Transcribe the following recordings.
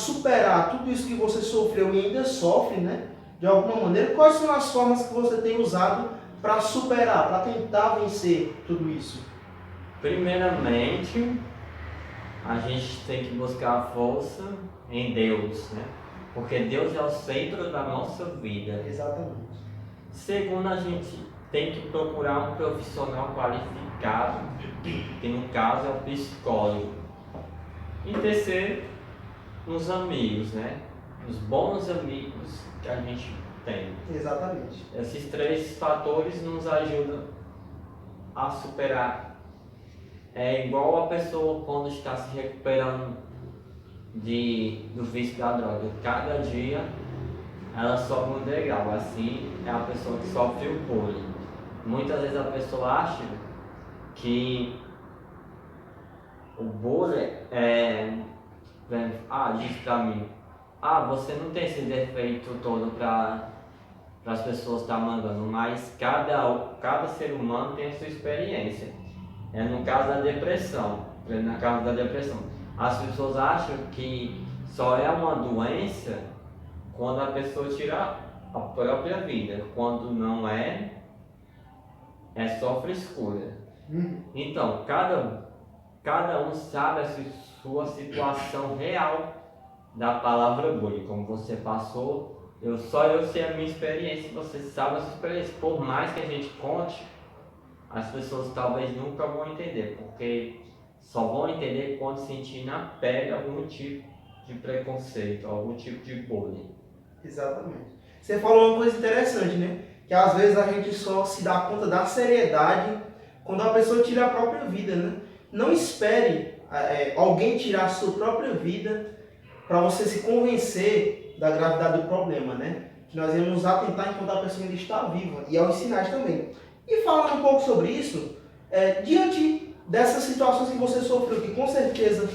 superar tudo isso que você sofreu e ainda sofre, né? De alguma maneira, quais são as formas que você tem usado para superar, para tentar vencer tudo isso? Primeiramente, a gente tem que buscar a força em Deus, né? Porque Deus é o centro da nossa vida. Exatamente. Segundo, a gente tem que procurar um profissional qualificado, que no caso é o psicólogo. E terceiro, uns amigos, né? Os bons amigos que a gente tem. Exatamente. Esses três fatores nos ajudam a superar. É igual a pessoa quando está se recuperando do vício da droga. Cada dia ela sobe um degrau. Assim é a pessoa que sofre o bullying. Muitas vezes a pessoa acha que o bullying diz pra mim: você não tem esse defeito todo para as pessoas estar mandando, mas cada ser humano tem a sua experiência. No caso da depressão, as pessoas acham que só é uma doença quando a pessoa tira a própria vida. Quando não é só frescura. Então, cada um sabe a sua situação real da palavra bullying. Como você passou, eu sei a minha experiência, você sabe a sua experiência. Por mais que a gente conte, as pessoas talvez nunca vão entender, porque só vão entender quando sentir na pele algum tipo de preconceito, algum tipo de bullying. Exatamente. Você falou uma coisa interessante, né? Que às vezes a gente só se dá conta da seriedade quando a pessoa tira a própria vida, né? Não espere alguém tirar a sua própria vida para você se convencer da gravidade do problema, né? Que nós íamos nos atentar enquanto a pessoa ainda está viva, e aos sinais também. E falando um pouco sobre isso, diante dessas situações que você sofreu, que com certeza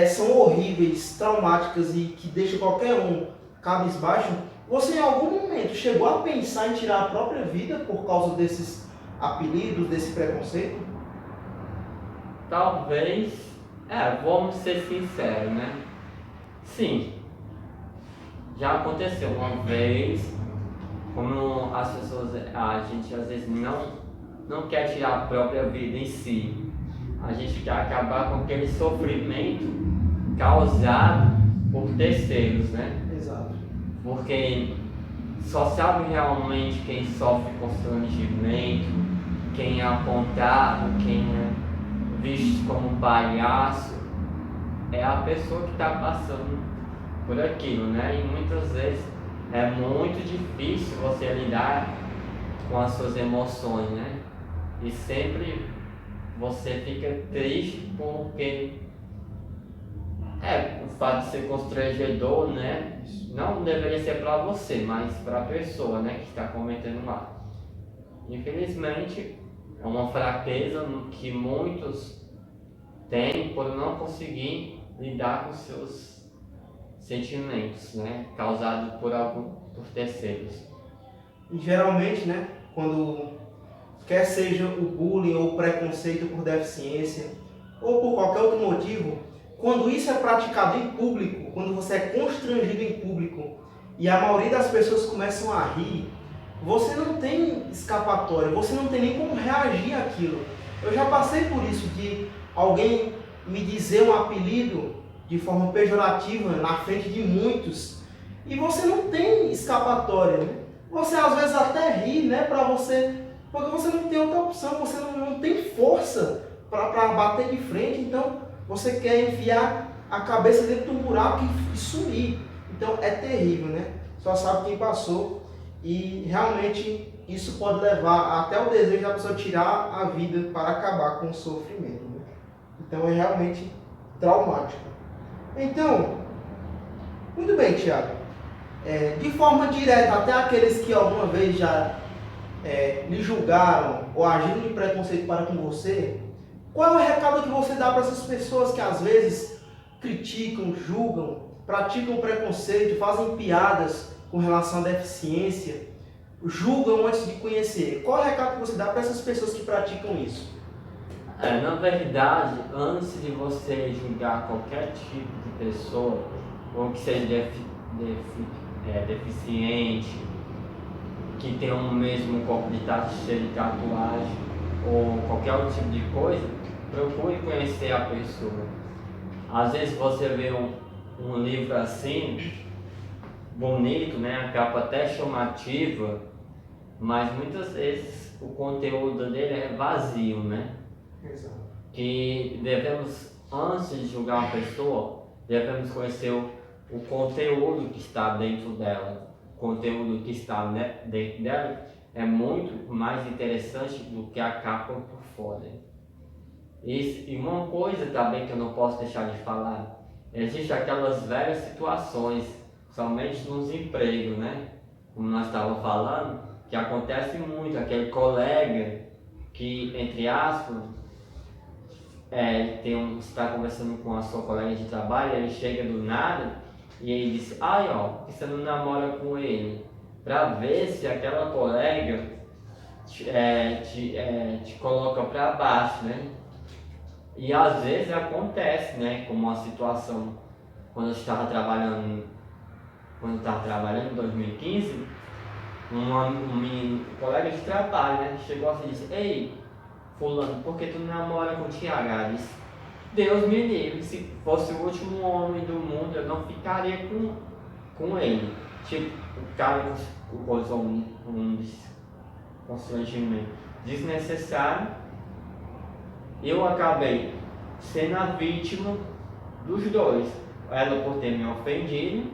são horríveis, traumáticas e que deixam qualquer um cabisbaixo, você em algum momento chegou a pensar em tirar a própria vida por causa desses apelidos, desse preconceito? Talvez, vamos ser sinceros, né? Sim, já aconteceu uma vez, como as pessoas, a gente às vezes não quer tirar a própria vida em si, a gente quer acabar com aquele sofrimento causado por terceiros, né? Exato. Porque só sabe realmente quem sofre constrangimento, quem é apontado, quem é visto como palhaço, é a pessoa que está passando por aquilo, né? E muitas vezes é muito difícil você lidar com as suas emoções, né? E sempre você fica triste porque o fato de ser constrangedor, né? Não deveria ser para você, mas para a pessoa, né, que está cometendo lá. Infelizmente, é uma fraqueza que muitos têm por não conseguir lidar com seus sentimentos, né, causados por terceiros. E geralmente, né, quando quer seja o bullying ou o preconceito por deficiência ou por qualquer outro motivo, quando isso é praticado em público, quando você é constrangido em público e a maioria das pessoas começam a rir, você não tem escapatória, você não tem nem como reagir àquilo. Eu já passei por isso, de alguém me dizer um apelido de forma pejorativa na frente de muitos e você não tem escapatória, né? Você às vezes até ri, né, porque você não tem outra opção, você não tem força para bater de frente, então você quer enfiar a cabeça dentro do buraco e sumir. Então é terrível, né? Só sabe quem passou e realmente isso pode levar até o desejo da pessoa tirar a vida para acabar com o sofrimento, né? Então é realmente traumático. Então, muito bem, Thiago. De forma direta, até aqueles que alguma vez já lhe julgaram ou agiram de preconceito para com você, qual é o recado que você dá para essas pessoas que às vezes criticam, julgam, praticam preconceito, fazem piadas com relação à deficiência, julgam antes de conhecer? Qual é o recado que você dá para essas pessoas que praticam isso? Na verdade, antes de você julgar qualquer tipo de pessoa, ou que seja deficiente, que tem o mesmo corpo de cheio de tatuagem, ou qualquer outro tipo de coisa, procure conhecer a pessoa. Às vezes você vê um livro assim, bonito, né? A capa até chamativa, mas muitas vezes o conteúdo dele é vazio, né? Exato. Que devemos, antes de julgar uma pessoa, devemos conhecer o conteúdo que está dentro dela. O conteúdo que está dentro dela é muito mais interessante do que a capa por fora. E uma coisa também que eu não posso deixar de falar, existem aquelas velhas situações, somente nos empregos, né? Como nós estávamos falando, que acontece muito, aquele colega que, entre aspas, está conversando com a sua colega de trabalho, ele chega do nada e ele diz, ai ó, por que você não namora com ele? Para ver se aquela colega te coloca para baixo, né? E às vezes acontece, né? Como uma situação, quando eu estava trabalhando em 2015, um colega de trabalho, né, chegou assim e disse, ei, fulano, por que tu não namora com o Tiago? Ela disse, Deus me livre, se fosse o último homem do mundo, eu não ficaria com ele. Tipo, o cara causou um constrangimento desnecessário. Eu acabei sendo a vítima dos dois. Ela por ter me ofendido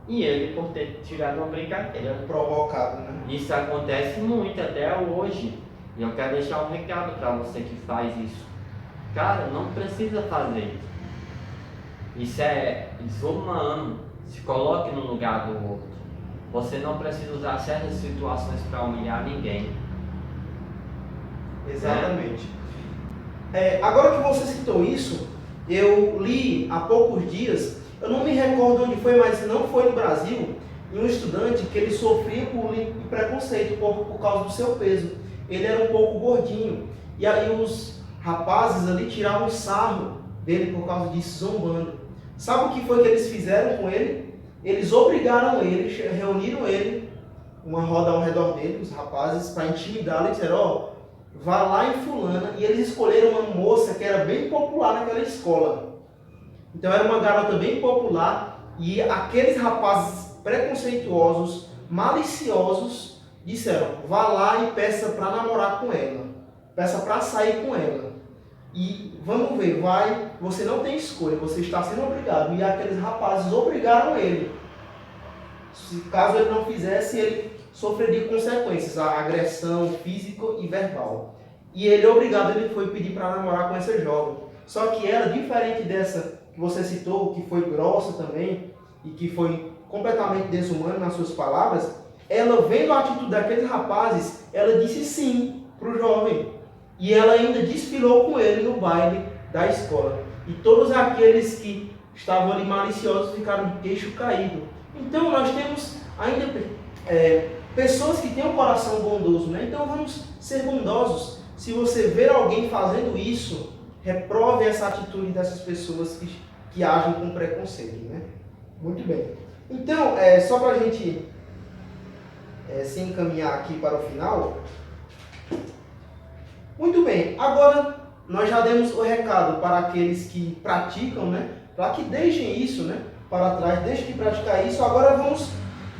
e ele por ter tirado uma brincadeira. Provocado, né? Isso acontece muito até hoje. E eu quero deixar um recado para você que faz isso. Cara, não precisa fazer isso. Isso é desumano. Se coloque no lugar do outro. Você não precisa usar certas situações para humilhar ninguém. Exatamente. Agora que você citou isso, eu li há poucos dias, eu não me recordo onde foi, mas não foi no Brasil, um estudante que ele sofria bullying e preconceito por causa do seu peso. Ele era um pouco gordinho. E aí os rapazes ali tiravam sarro dele por causa disso, zombando. Sabe o que foi que eles fizeram com ele? Eles obrigaram ele, reuniram ele, uma roda ao redor dele, os rapazes, para intimidá-lo e disseram, ó, vá lá em fulana. E eles escolheram uma moça que era bem popular naquela escola. Então era uma garota bem popular e aqueles rapazes preconceituosos, maliciosos, disseram, vá lá e peça para namorar com ela. Peça para sair com ela. E vamos ver, você não tem escolha, você está sendo obrigado. E aqueles rapazes obrigaram ele. Caso ele não fizesse, ele sofreria consequências, a agressão física e verbal. E ele, obrigado, ele foi pedir para namorar com essa jovem. Só que ela, diferente dessa que você citou, que foi grossa também, e que foi completamente desumana nas suas palavras, ela, vendo a atitude daqueles rapazes, ela disse sim para o jovem. E ela ainda desfilou com ele no baile da escola. E todos aqueles que estavam ali maliciosos ficaram de queixo caído. Então nós temos ainda pessoas que têm um coração bondoso, né? Então vamos ser bondosos. Se você ver alguém fazendo isso, reprove essa atitude dessas pessoas que agem com preconceito, né? Muito bem. Então, só para a gente se encaminhar aqui para o final. Muito bem, agora nós já demos o recado para aqueles que praticam, né? Para que deixem isso, né, para trás, deixem de praticar isso. Agora vamos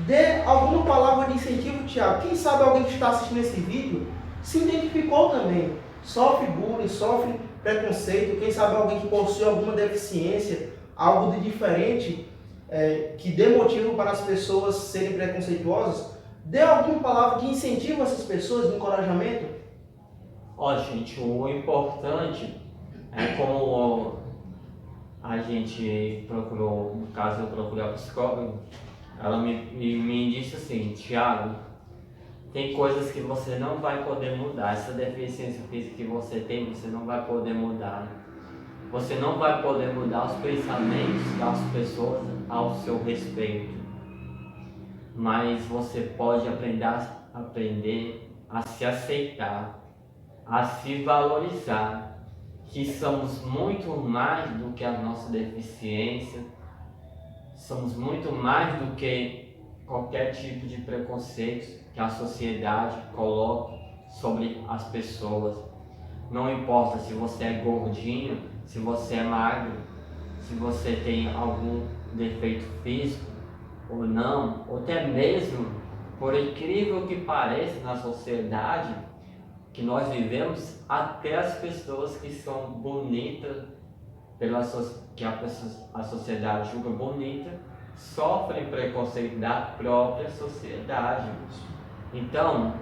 dar alguma palavra de incentivo, Tiago. Quem sabe alguém que está assistindo esse vídeo se identificou também, sofre bullying, sofre preconceito, quem sabe alguém que possui alguma deficiência, algo de diferente, que dê motivo para as pessoas serem preconceituosas. Dê alguma palavra de incentivo a essas pessoas, de encorajamento. Ó, gente, o importante é como a gente procurou, no caso eu procurei a psicóloga, ela me disse assim, Tiago, tem coisas que você não vai poder mudar, essa deficiência física que você tem, você não vai poder mudar. Você não vai poder mudar os pensamentos das pessoas ao seu respeito, mas você pode aprender a se aceitar, a se valorizar, que somos muito mais do que a nossa deficiência, somos muito mais do que qualquer tipo de preconceito que a sociedade coloca sobre as pessoas. Não importa se você é gordinho, se você é magro, se você tem algum defeito físico ou não, ou até mesmo, por incrível que pareça, na sociedade que nós vivemos, até as pessoas que são bonitas, que a sociedade julga bonita, sofrem preconceito da própria sociedade. Então,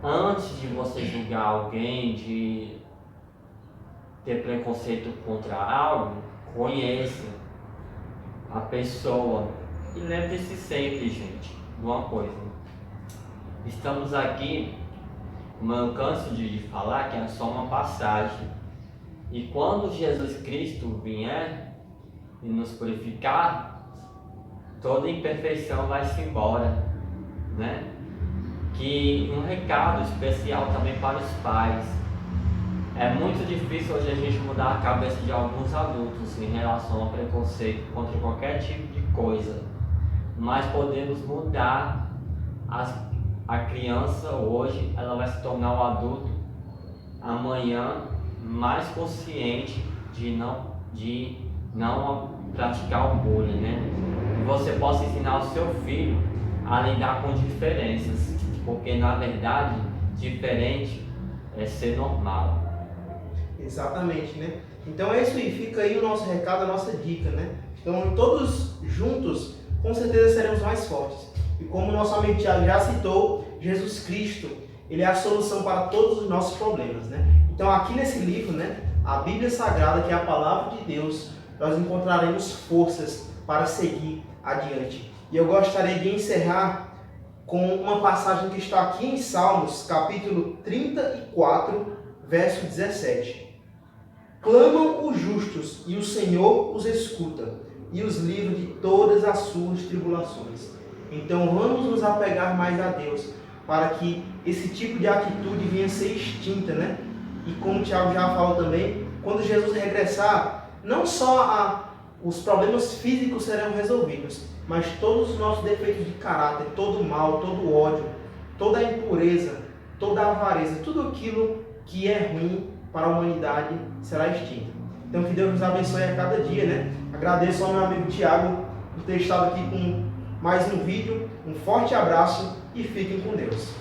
antes de você julgar alguém, de ter preconceito contra algo, conheça a pessoa. E lembre-se sempre, gente, de uma coisa. Estamos aqui, como eu canso de falar, que é só uma passagem. E quando Jesus Cristo vier e nos purificar, toda imperfeição vai se embora, né? Que um recado especial também para os pais. É muito difícil hoje a gente mudar a cabeça de alguns adultos em relação ao preconceito contra qualquer tipo de coisa, mas podemos mudar. A criança hoje, ela vai se tornar um adulto amanhã mais consciente de não praticar o bullying, né? E você possa ensinar o seu filho a lidar com diferenças, porque na verdade diferente é ser normal. Exatamente, né? Então é isso aí, fica aí o nosso recado, a nossa dica, né? Então todos juntos, com certeza seremos mais fortes. E como o nosso amigo Tiago já citou, Jesus Cristo, ele é a solução para todos os nossos problemas, né? Então aqui nesse livro, né, a Bíblia Sagrada, que é a palavra de Deus, nós encontraremos forças para seguir adiante. E eu gostaria de encerrar com uma passagem que está aqui em Salmos, capítulo 34, verso 17. Clamam os justos, e o Senhor os escuta, e os livra de todas as suas tribulações. Então vamos nos apegar mais a Deus, para que esse tipo de atitude venha a ser extinta, né? E como o Tiago já falou também, quando Jesus regressar, não só os problemas físicos serão resolvidos, mas todos os nossos defeitos de caráter, todo o mal, todo o ódio, toda a impureza, toda a avareza, tudo aquilo que é ruim para a humanidade será extinto. Então que Deus nos abençoe a cada dia, né? Agradeço ao meu amigo Tiago por ter estado aqui com mais um vídeo. Um forte abraço e fiquem com Deus.